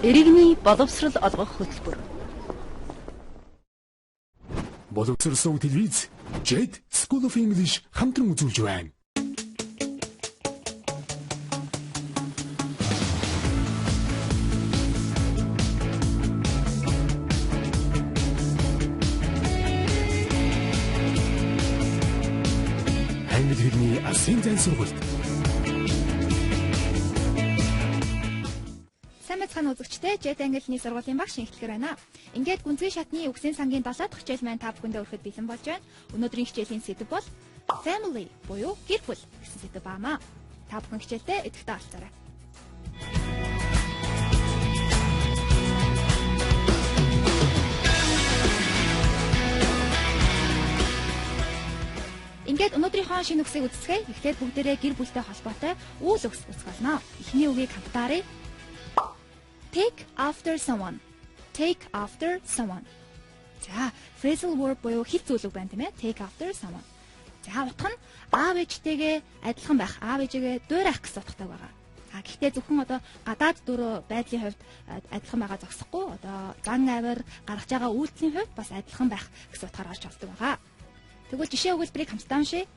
Иргэний боловсрал олгох хөтөлбөр. Боловсролсон телевиз Jet School of English хамтран үзүүлж байна. Англи хэлний асын зан сургалт. Сайн үзэгчтэй Jet англи хэлний сургуулийн багш шинэхлэхэр байна. Ингээд гүнзгий шатны үгсийн сангийн 7 дахь хичээл маань та бүхэндээ өөрөхөд бэлэн болж байна. Өнөөдрийн хичээлийн сэдэв бол family буюу гэр бүл гэсэн сэдэв баамаа. Та бүхэн хичээлдээ идэвхтэй олцоорой. Ингээд өнөөдрийнхөө шинэ үгсийг үздэсгээ. Эхлээд бүгдээрээ гэр бүлтэй холбоотой үйл үгс үзэх болно. Эхний үгийг хамтаараа Take after someone. Take after someone. За, phrasal verb буюу хэл зүйлүг байна тийм ээ. Take after someone. За, утга нь аав ээжтэйгээ адилхан байх, аав ээжигээ дуурайх гэсэн утгатай байгаа. Гэхдээ зөвхөн одоо гадаад дөрөө байдлын хувьд адилхан байгаа зогсохгүй. Одоо зан авир гаргаж байгаа үйлдэлийн хувьд бас адилхан байх гэсэн утгаар орж олдог байгаа. Тэгвэл жишээ өгүүлбэрийг хамтдаа уншъя.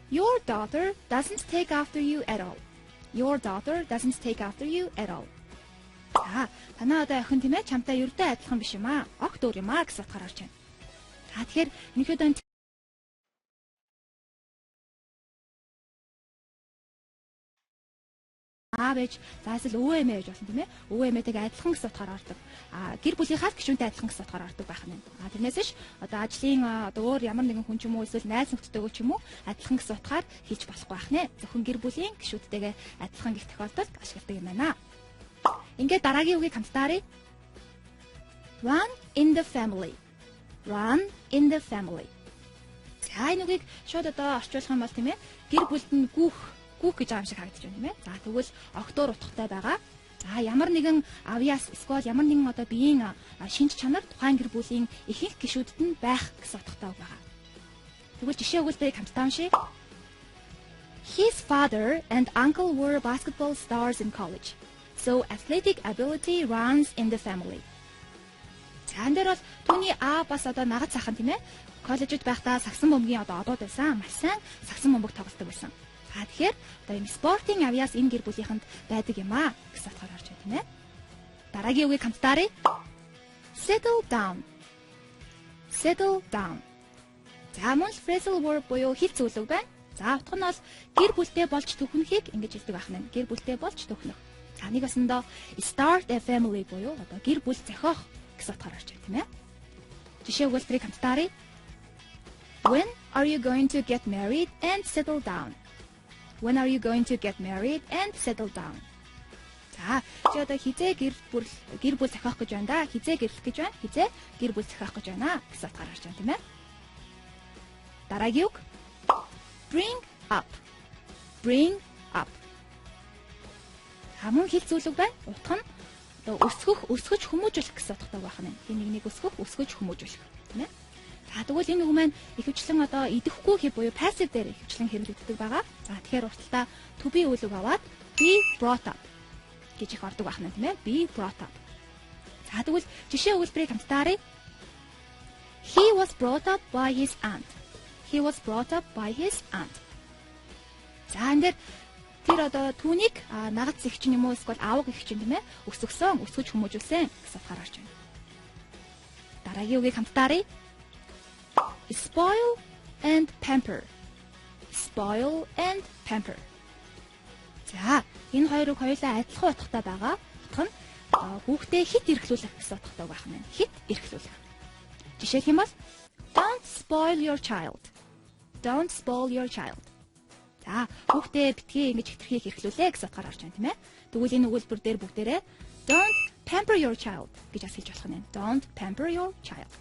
Your daughter doesn't take after you at all. Your daughter doesn't take after you at all. За, танаа одоо охин тийм ээ чамтай ердөө адилхан биш юм аа. Огт өөр юм аа гэсэн утгаар орж байна. За, тэгэхээр ерөнхийдөө аав ээж заасэл өвөө эмээ гэж болно тийм ээ. Өвөө эмээтэйгээ адилхан гэсэн утгаар ордог. Гэр бүлийнхаа гишүүнтэй адилхан гэсэн утгаар ордог байх нь. Тэрнээс ш одоо ажлын одоо өөр ямар нэгэн хүн ч юм уу эсвэл найз нөхдөдөө ч юм уу адилхан гэсэн утгаар хэлж болохгүй байх нэ. Зөвхөн гэр бүлийн гишүүдтэйгээ адилхан гэх тохиолдолд ашигладаг юм байна. Ингээд дараагийн үгийг хамтдаараа Run in the family. Run in the family. За, энэ үгийг шууд одоо орчуулах юм бол тийм ээ. Гэр бүлд нь гүүх гэж байгаа юм шиг харагдаж байна тийм ээ. За, тэгвэл огтур утгатай байгаа. За, ямар нэгэн авьяас эсвэл ямар нэгэн одоо биеийн шинж чанар тухайн гэр бүлийн ихэнх гишүүдэд нь байх гэсэн утгатай байгаа. Тэгвэл жишээ өгүүлбэрийг хамтдаа уншъя. His father and uncle were basketball stars in college. So athletic ability runs in the family. За, энэ дээр бол түүний аав бас одоо нагад сайхан тийм ээ. Коллежид байхдаа сагсан бөмбөгийн одоо одууд байсан. Маш сайн сагсан бөмбөг тоглодог байсан. Тэгэхээр одоо энэ спортын авьяас энэ гэр бүлийнхэнд байдаг юм аа гэсэн утгаар орж байна тийм ээ. Дараагийн үгийг хамтдаараа settle down. Settle down. За, мөн phrasal verb буюу хэл зүйлүг байна. За, утга нь бол гэр бүлтэй болж төхнөхийг ингэж хэлдэг байх нь. Гэр бүлтэй болж төхнөх. За, нэг басандаа start a family буюу одоо гэр бүл зохиох гэсэн утгаар орж байна тийм ээ. Жишээ өгүүлбэрийг хамтдаараа When are you going to get married and settle down? When are you going to get married and settle down? За, чи одоо хизээ гэр бүл зохиох гэж байна да. Хизээ гэрлэх гэж байна. Хизээ гэр бүл зохиох гэж байна гэсэн утгаар орж байна тийм ээ. Дараагийн үг bring up. Bring up. Хамон хэл зүйлүг байна. Утга нь одоо өсгөж хүмүүжүүлэх гэсэн утгатай байх нь. Хин нэгнийг өсгөж хүмүүжүүлэх тийм ээ. За, тэгвэл энэ үг маань ихэвчлэн одоо идэхгүй хэл буюу passive дээр ихэвчлэн хэрэглэгддэг байгаа. За, тэгэхээр урталтаа to be үйл үг аваад be brought up гэж их ордог байх нь тийм ээ. Be brought up. За, тэгвэл жишээ өгүүлбэрийг хамтдаараа He was brought up by his aunt. He was brought up by his aunt. За, энэ дээр тэр одоо түүнийг нагад зэгчин юм уу эсвэл аав гэгчин тийм ээ өсгөж хүмүүжүүлсэн гэсэн утгаар орж байна. Дараагийн үгийг хамтдаараа spoil and pamper. Spoil and pamper. За, энэ хоёр үг хоёулаа адилхан утгатай байгаа. Утга нь хүүхдээ хит эрхлүүлэх гэсэн утгатай байх нь. Хит эрхлүүлэх. Жишээлх юм бол Don't spoil your child. Don't spoil your child. За, хүүхдээ битгий ингэж хитрхийг эрхлүүлээ гэсэн утгаар орж байна тийм ээ. Тэгвэл энэ өгүүлбэр дээр бүгдээрээ Don't pamper your child гэж хэлж болох нь. Don't pamper your child.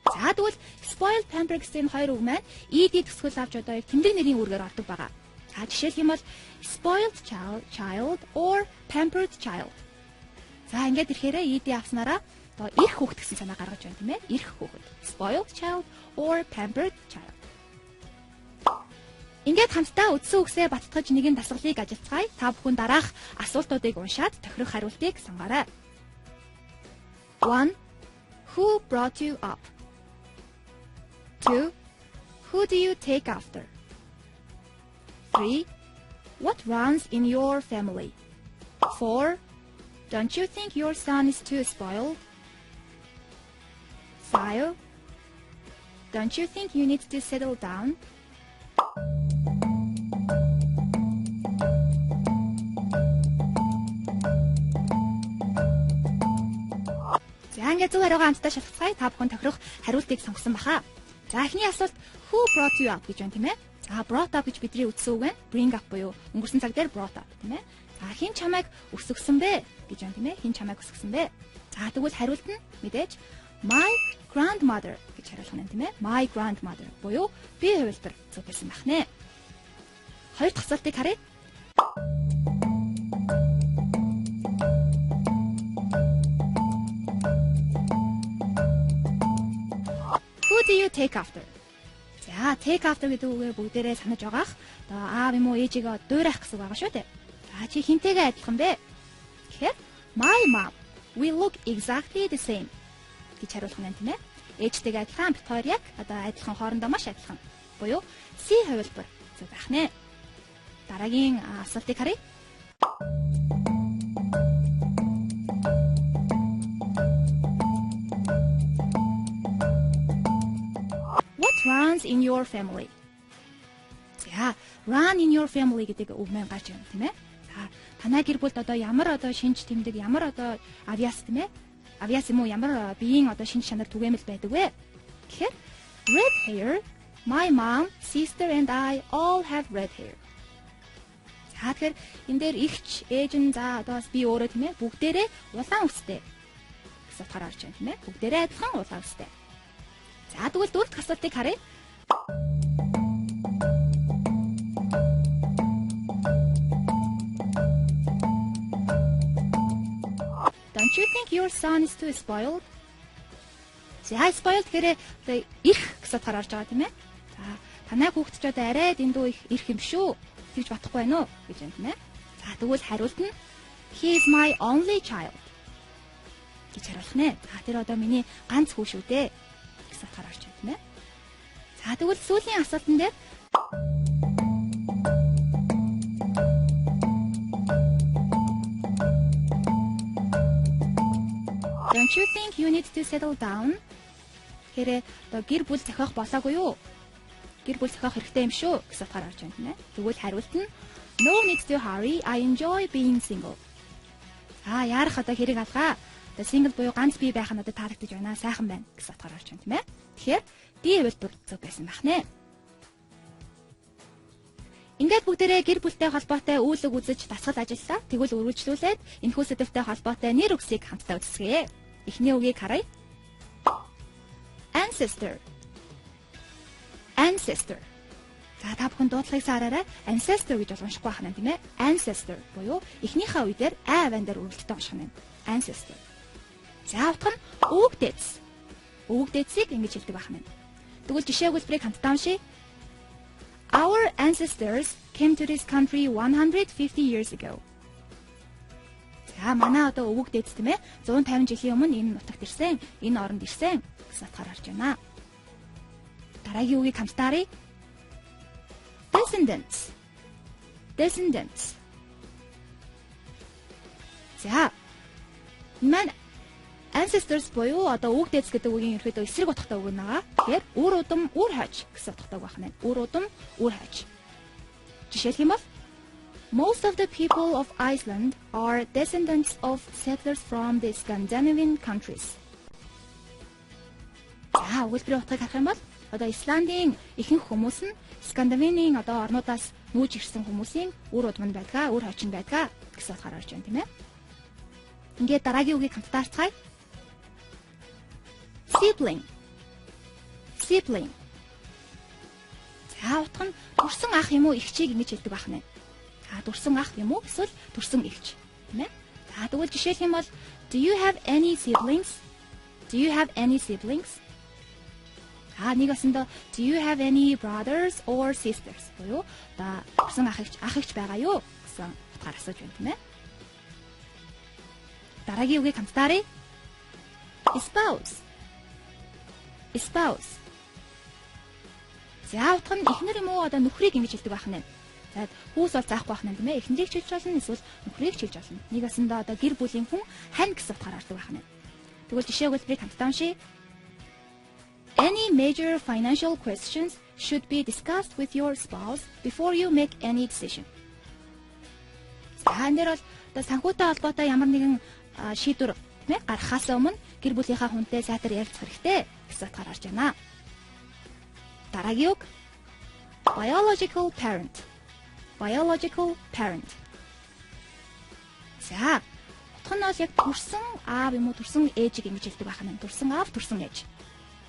За, тэгвэл spoil pamper гэсэн хоёр үг маань ed төсгөл авч одоо яг тэмдэг нэрийн үүргээр ордог байгаа. За, жишээлх юм бол spoiled child or pampered child. За, ингээд ирэхээр ed авснараа одоо эрх хүүхэд гэсэн санаа гаргаж байна тийм ээ. Эрх хүүхэд. Spoiled child or pampered child. Ингээд хамтдаа үдсэн үгсээ баттгаж нэгэн дасгалыг ажилцгаая. Та бүхэн дараах асуултуудыг уншаад тохирох хариултыг сонгоорой. 1. Who brought you up? 2. Who do you take after? 3. What runs in your family? 4. Don't you think your son is too spoiled? 5. Don't you think you need to settle down? За ингээд зөв хариугаа хамтдаа шалгацгаая. Та бүхэн тохирох хариултыг сонгосон баха. За эхний асуулт who brought you up гэж байна тийм ээ. За brought up гэж бидний үздсэн үг байна. Bring up буюу өнгөрсөн цаг дээр brought up тийм ээ. За хин чамайг өсгсөн бэ гэж байна тийм ээ. Хин чамайг өсгсөн бэ. За тэгвэл хариулт нь мэдээж my grandmother гэж хариулах нь тийм ээ. My grandmother буюу би хувилбар зөв байсан байх нэ. Хоёр дахь асуултыг харъя. Who do you take after? За, take after гэдэг үгээр бүгдээрээ санаж байгаах. Одоо аав юм уу ээжигээ дуурайх гэсэн үг байгаа шүү дээ. За, чи хинтэйгээ адилхан бэ? Тэгэхээр my mom we look exactly the same гэж хариулах нь тийм ээ. Ээжтэйгээ адилхан бит хоёр яг одоо адилхан хоорондоо маш адилхан. Буюу C хувилбар зөв байх нэ. Дараагийн асуултыг харъя. What runs in your family? За, run in your family гэдэг үг маань гарч ирнэ тийм ээ. За, танай гэр бүлд одоо ямар одоо шинж тэмдэг, ямар одоо авиас тийм ээ. Авиас юм уу ямар биеийн одоо шинж чанар түгээмэл байдаг вэ? Тэгэхээр red hair, my mom, sister and I all have red hair. За, тэгэхээр энэ дээр ихч, ээж нь за одоо би өөрөө тийм ээ бүгдээрээ улаан үстэй гэсэн утгаар орж байна тийм ээ. Бүгдээрээ адилхан улаан үстэй. За тэгвэл дөрөв дэх асуултыг харъя. Don't you think your son is too spoiled? За spoiled гэхээр одоо ирх гэсэн утгаар орж байгаа тийм ээ. За танай хүүхэд ч одоо арай дэндүү их ирх юм шүү. Тэгж бодохгүй байна уу гэж байна тийм ээ. За тэгвэл хариулт нь he is my only child гэж хариулах нэ. За тэр одоо миний ганц хүү шүү дээ. Утгаар орж байна тийм ээ. За тэгвэл сүүлийн асуултан дээр Don't you think you need to settle down? Хэрэг одоо гэр бүл зохиох болоогүй юу? Гэр бүл зохиох хэрэгтэй юм шүү гэсэн утгаар орж байна тийм ээ. Тэгвэл хариулт нь No need to hurry. I enjoy being single. Яарах одоо хэрэг алгаа. Одоо single буюу ганц бие байх нь одоо таалагдж байна. Сайхан байна гэсэн утгаар орж байна тийм ээ. Тэгэхээр D хувилбар зөв байсан байх нэ. Ингээд бүгдээрээ гэр бүлтэй холбоотой үйлэг үзэж дасгал ажиллаа. Тэгвэл үргэлжлүүлээд энэхүү сэдвтэй холбоотой нэр үгсийг хамтдаа үзсгэе. Эхний үгийг харъя. Ancestor. Ancestor. За та бүхэн дуудлагыг саараарай. Ancestor гэж уншихгүй байх нь тийм ээ. Ancestor буюу эхнийхээ үе дээр а ван дээр үргэлжлэлтэй унших нь. Ancestor. За утга нь өвгдээц. Өвгдээцийг ингэж хэлдэг байх нь. Тэгвэл жишээ өгүүлбэрийг хамтдаа уншийе. Our ancestors came to this country 150 years ago. За манай одоо өвгдээц тийм ээ. 150 жилийн өмнө энэ нутагт ирсэн, энэ оронд ирсэн гэсэн утгаар орж байна. Дараагийн үгийг хамтдаа харъя. Descendants. Descendants. За. Манай ancestors буюу одоо өвгдээц гэдэг үгийн ерөөдөө эсрэг утгатай үг нэгаа. Тэгэхээр үр удам, үр хойч гэсэн утгатай байх нь. Үр удам, үр хойч. Жишээлх юм бол Most of the people of Iceland are descendants of settlers from the Scandinavian countries. За, үйлдвэрийн утгыг харах юм бол одоо Исландийн ихэнх хүмүүс нь Скандинавийн одоо орнуудаас нүүж ирсэн хүмүүсийн үр удам нь байдгаа, үр хойч нь байдгаа гэсэн утгаар орж байна тийм ээ. Ингээд дараагийн үгийг хамтдаа харцгаая. Sibling. Sibling. За утга нь төрсөн ах юм уу эгчийг ингэж хэлдэг байх нэ. За төрсөн ах юм уу эсвэл төрсөн эгч тийм ээ. За тэгвэл жишээлх юм бол Do you have any siblings? Do you have any siblings? За нэг басанда do you have any brothers or sisters? Буюу одоо төрсөн ах эгч байгаа юу гэсэн утгаар асууж байна тийм ээ. Дараагийн үгийг хамтдаарай. Spouse. Spouse. За утга нь эхнэр юм уу одоо нөхрийг ингэж хэлдэг байх нь. За хүүс бол заахгүй байх нь тийм ээ. Эхнэрийг ч хэлж болно эсвэл нөхрийг ч хэлж болно. Нэг басанда одоо гэр бүлийн хүн хань гэсэн утгаар ордог байх нь. Тэгвэл жишээ өгүүлбэрийг хамтдаа уншийе. Any major financial questions should be discussed with your spouse before you make any decision. За энэ бол одоо санхүүтэй холбоотой ямар нэгэн шийдвэр тийм ээ гаргахаас өмнө гэр бүлийнхаа хүнтэй сайтар ярилцах хэрэгтэй гэсэн утгаар орж байна. Дараагийн үг biological parent. Biological parent. За утга нь бол яг төрсөн аав юм уу төрсөн ээжийг ингэж хэлдэг байх нь. Төрсөн аав, төрсөн ээж.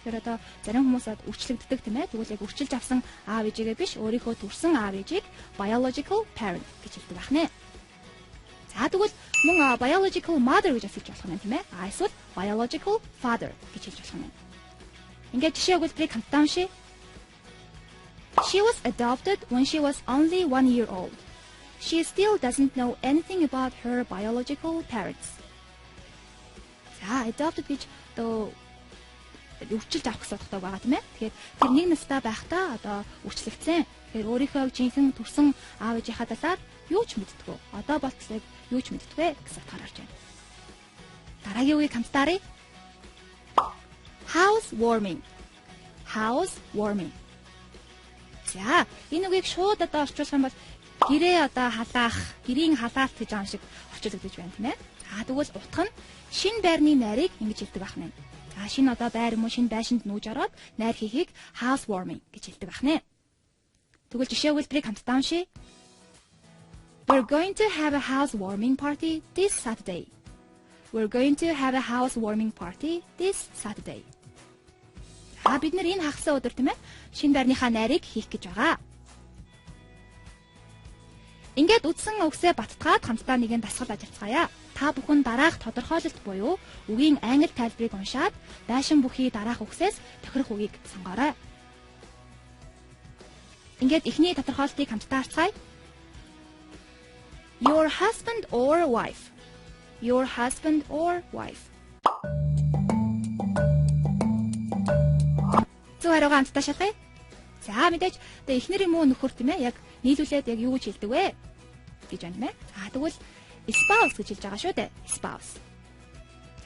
Тэгэхээр одоо зарим хүмүүсд үрчлэгддэг тийм ээ. Тэгвэл яг үрчилж авсан аав ээжигээ биш, өөрийнхөө төрсөн аав ээжийг biological parent гэж хэлдэг байх нэ. За тэгвэл мөн biological mother гэж хэлж болох юм тийм ээ. Эсвэл biological father гэж хэлж болох юм. Ингээд жишээ өгүүлбэрийг хамтдаа уншийе. She was adopted when she was only 1 year old. She still doesn't know anything about her biological parents. За adopted гэж одоо үрчилж авах гэсэн утгатай байгаа тийм ээ. Тэгэхээр тэр нэг настай байхдаа одоо үрчлэгдсэн. Тэгэхээр өөрийнхөө жинхэнэ төрсөн аав ээжийнхаа талаар юу ч мэддэггүй. Одоо болтлыг юу ч мэддэггүй гэсэн утгаар орж байна. Дараагийн үгийг хамтдаарай. Housewarming. Housewarming. За энэ үгийг шууд одоо орчуулах юм бол гэрээ одоо халаах, гэрийн халаалт гэж аим шиг орчуулагдаж байна тийм ээ. За тэгвэл утга нь шин байрны найрыг ингэж хэлдэг байх нь. За шинэ одоо байр юм уу шинэ байшинд нүүж ороод найр хийхийг housewarming гэж хэлдэг байх нэ. Тэгвэл жишээ өгүүлбэрийг хамтдаа уншийе. We're going to have a housewarming party this Saturday. We're going to have a housewarming party this Saturday. За бид нэр энэ хагас өдөр тийм ээ шинэ байрныхаа найрыг хийх гэж байгаа. Ингээд үдсэн үгсээ баттгаад хамтдаа нэгэн дасгал ажиллацгаая. Та бүхэн дараах тодорхойлолт буюу үгийн англи тайлбарыг уншаад байшин бүхий дараах үгсээс тохирох үгийг сонгоорой. Ингээд эхний тодорхойлолтыг хамтдаа харцгаая. Your husband or wife. Your husband or wife. Зөв хариугаа хамтдаа шалгая. За мэдээж одоо эхнэр юм уу нөхөр тийм ээ яг нийлүүлээд яг юу гэж хэлдэг вэ гэж байна тийм ээ. За тэгвэл spouse гэж хэлж байгаа шүү дээ. Spouse.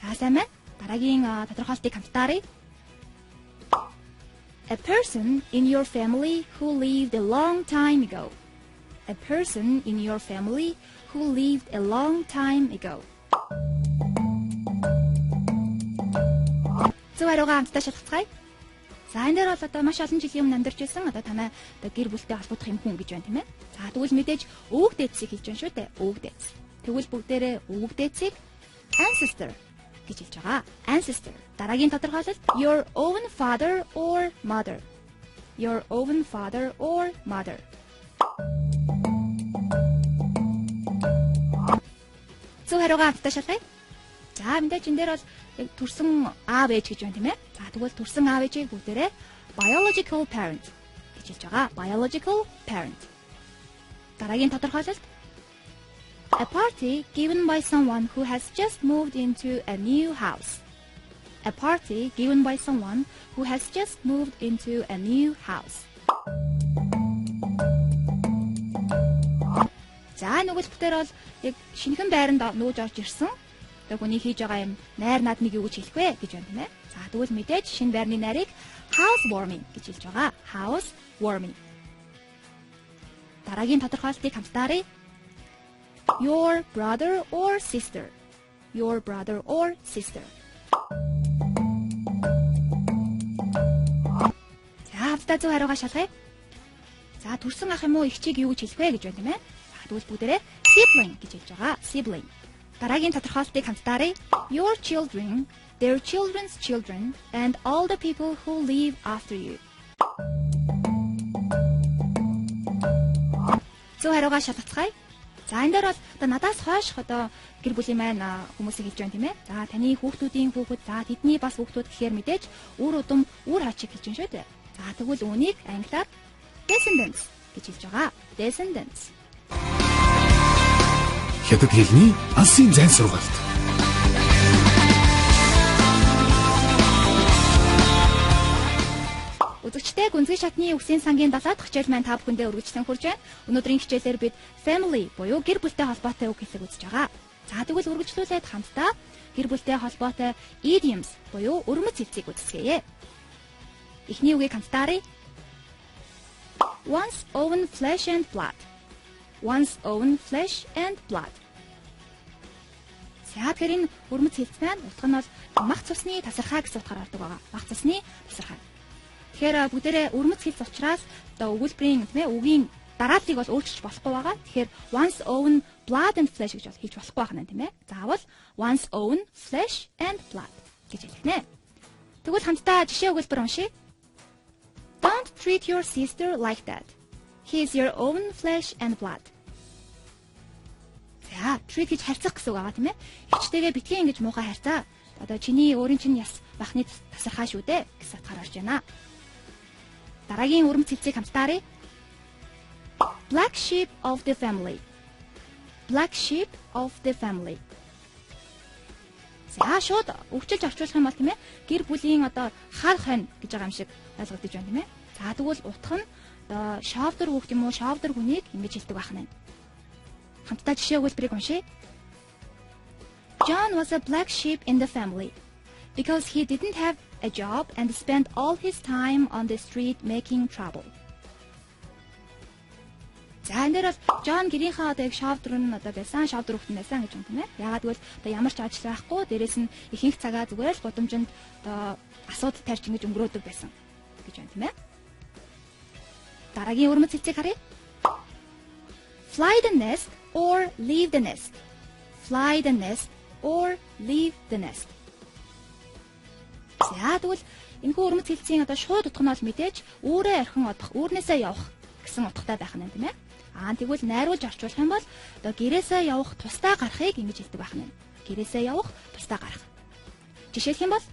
За сайн байна. Дараагийн тодорхойлтыг хамтдаарай. A person in your family who lived a long time ago. A person in your family who lived a long time ago. Зөв хариугаа хамтдаа шалгацгаая. За энэ дээр бол одоо маш олон жилийн өмнө амьдарч байсан одоо танай одоо гэр бүлтэй холбогдох юм хүн гэж байна тийм ээ. За тэгвэл мэдээж өвөг дээдсийг хэлж байна шүү дээ. Өвөг дээдс. Тэгвэл бүгдээрээ өвөг дээдсийг ancestor гэж хэлж байгаа. Ancestor. Дараагийн тодорхойлолт your own father or mother. Your own father or mother. Зөв хариугаа хамтдаа шалгая. За мэдээж энэ дээр бол яг төрсөн аав ээж гэж байна тийм ээ. За тэгвэл төрсөн аав ээжийг бүгдээрээ biological parent гэж хэлж байгаа. Biological parent. Дараагийн тодорхойлолт a party given by someone who has just moved into a new house. A party given by someone who has just moved into a new house. За нөгөөлбөр бол яг шинэхэн байранд нүүж орж ирсэн. Тэгээ хүний хийж байгаа юм найр наадмыг юу гэж хэлэх вэ гэж байна тийм ээ. За тэгвэл мэдээж шинэ байрны найрыг housewarming гэж хэлж байгаа. Housewarming. Дараагийн тодорхойлтыг хамтдаарай. Your brother or sister. Your brother or sister. За хамтдаа зөв хариугаа шалгая. За төрсөн ах юм уу эгчийг юу гэж хэлэх вэ гэж байна тийм ээ. За тэгвэл бүгдээрээ sibling гэж хэлж байгаа. Sibling. Дараагийн тодорхойлтыг хамтдаарай. Your children, their children's children, and all the people who live after you. Зөв хариугаа шалгацгаая. За энэ дээр бол одоо надаас хойших одоо гэр бүлийн маань хүмүүсийг хэлж байна тийм ээ. За таны хүүхдүүдийн хүүхэд, за тэдний бас хүүхдүүд гэхээр мэдээж үр удам үр хачиг хэлж байна шүү дээ. За тэгвэл үүнийг англиар descendants гэж хэлж байгаа. Descendants. Хятад хэлний алсын зайн сургалт. Үзэгчтэй гүнзгий шатны үсгийн сангийн 7 дахь хичээл маань та бүхэндээ өргөжлөн хүрж байна. Өнөөдрийн хичээлээр бид family буюу гэр бүлтэй холбоотой үг хэллэг үзэж байгаа. За тэгвэл үргэлжлүүлээд хамтдаа гэр бүлтэй холбоотой idioms буюу өрмөц хэлцийг үздэсгэе. Эхний үгийг хамтдаа харъя. Once own flesh and blood. Once own flesh and blood. За тэгэхээр энэ өрмөц хэлц маань утга нь бол мах цусны тасархай гэсэн утгаар ордог байгаа. Мах цусны тасархай. Тэгэхээр бүгдээрээ өрмөц хэлц учраас одоо өгүүлбэрийн тийм ээ үгийн дарааллыг бол өөрчилж болохгүй байгаа. Тэгэхээр once own blood and flesh гэж бол хэлж болохгүй байна тийм ээ. Заавал once own flesh and blood гэж хэлэх нэ. Тэгвэл хамтдаа жишээ өгүүлбэр уншийе. Don't treat your sister like that. He is your own flesh and blood. За, treat гэж харьцах гэсэн үг байгаа тийм ээ. Ихчтэйгээ битгий ингэж муухай харьцаа. Одоо чиний өөрийн чинь яс бахны тасархай шүү дээ гэсэн утгаар орж байна. Дараагийн өрмөц хэлцийг хамтдаа харъя. Black sheep of the family. Black sheep of the family. За шууд өвчилж орчуулах юм бол тийм ээ гэр бүлийн одоо хар хонь гэж байгаа юм шиг ойлгогдож байна тийм ээ. За тэгвэл утга нь одоо шовдор хүүхд юм уу шовдор хүнийг ингэж хэлдэг байх нь. Хамтдаа жишээ өгүүлбэрийг уншийе. John was a black sheep in the family because he didn't have a job and spent all his time on the street making trouble. За энэ дээр бол Джон гэрийнхээ одоо яг шовдор нь одоо байсан, шовдор хүүхэн байсан гэж юм тийм ээ. Ягаад гэвэл одоо ямар ч ажил байхгүй, дээрэс нь ихэнх цагаа зүгээр л гудамжинд одоо асуудал тарьж ингэж өнгөрөөдөг байсан гэж байна тийм ээ. Дараагийн өрмөц хэлцийг харъя. Fly the nest or leave the nest. Fly the nest or leave the nest. За тэгвэл энэхүү өрмөц хэлцийн одоо шууд утга нь бол мэдээж өөрөө орхин одох, үүрнээсээ явах гэсэн утгатай байх нь тийм ээ. Тэгвэл найруулж орчуулах юм бол одоо гэрээсээ явах тусдаа гарахыг ингэж хэлдэг байх нь. Гэрээсээ явах тусдаа гарах. Жишээлх юм бол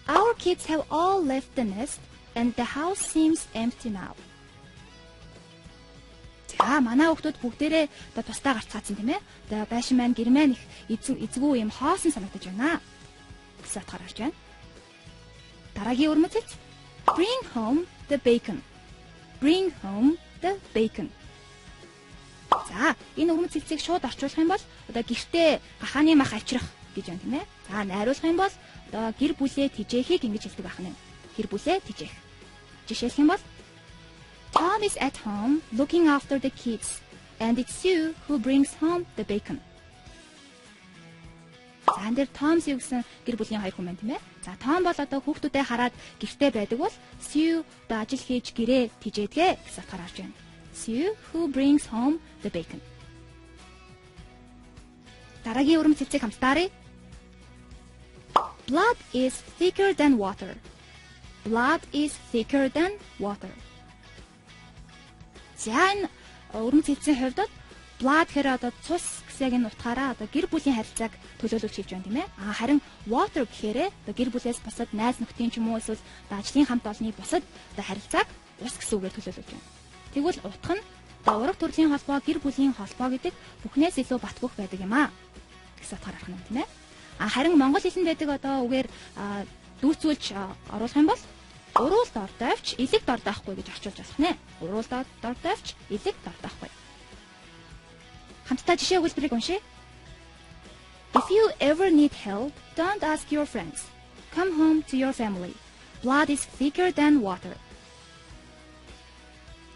Our kids have all left the nest and the house seems empty now. За манай хүүхдүүд бүгдээрээ одоо тусдаа гарч цаасан тийм ээ. Одоо байшин маань гэр маань их эзгүй юм хоосон санагдаж байна. Гэсэн утгаар гарч байна. Дараагийн өрмөц хэлц. Bring home the bacon. Bring home the bacon. За, энэ өрмөц хэлцийг шууд орчуулах юм бол одоо гэртээ гахааны мах авчрах гэж байна тийм ээ. За, найруулах юм бол одоо гэр бүлээ тижээхийг ингэж хэлдэг байх нь. Гэр бүлээ тижээх. Жишээлх юм бол Tom is at home looking after the kids and it's you who brings home the bacon. За, энэ дээр Tom Sue гэсэн гэр бүлийн хоёр хүн байна тийм ээ. За, Tom бол одоо хүүхдүүдэд хараад гэртээ байдаг бол Sue одоо ажил хийж гэрээ тижээдгээ гэсэн утгаар орж байна. Sue who brings home the bacon. Дараагийн өрмөц хэлцийг хамтдаа харъя. Blood is thicker than water. Blood is thicker than water. За энэ өрмөц хэлцийн хувьд blood гэхээр одоо цус гэсэн яг энэ утгаараа одоо гэр бүлийн харилцааг төлөөлүүлж хэлж байна тийм ээ. Харин water гэхээр одоо гэр бүлээс бусад найз нөхдийн ч юм уу эсвэл ажлын хамт олонны бусад одоо харилцааг ус гэсэн үгээр төлөөлүүлж байна. Тэгвэл утга нь ураг төрлийн холбоо гэр бүлийн холбоо гэдэг бүхнээс илүү бат бөх байдаг юм аа гэсэн утгаар харах нь тийм ээ. Харин монгол хэлэнд байдаг одоо үгээр дүүцүүлж оруулах юм бол уруул дор давч элэг дор даахгүй гэж орчуулж болох нэ. Уруул дор давч элэг дор даахгүй. Хамтдаа жишээ өгүүлбэрийг уншъя. If you ever need help, don't ask your friends. Come home to your family. Blood is thicker than water.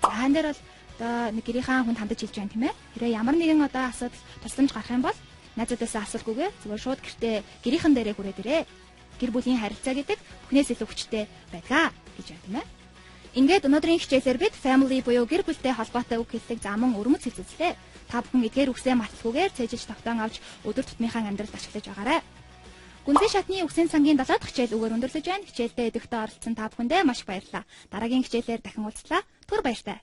За энэ дээр бол одоо нэг гэрийнхаа хүнд хандаж хэлж байна тийм ээ. Хэрэг ямар нэгэн одоо асуудал тусламж гарах юм бол найзуудаас асуулгүйгээр зүгээр шууд гэртээ гэрийнхэн дээрээ хүрээд ирээ. Гэр бүлийн харилцаа гэдэг бүхнээс илүү хүчтэй байдаг гэж байна тийм ээ. Ингээд өнөөдрийн хичээлээр бид family буюу гэр бүлтэй холбоотой үг хэллэг заман өрмөц хэлцүүлээ. Та бүхэн эдгээр үгсээ марталгүйгээр цээжилж тогтоон авч өдөр тутмынхаа амьдралд ашиглаж байгаарай. Гүнзгий шатны үгсийн сангийн 7 дахь хичээл үгээр өндөрлөж байна. Хичээлдээ идэвхтэй оролцсон та бүхэндээ маш их баярлалаа. Дараагийн хичээлээр дахин уулзлаа. Түр баяртай.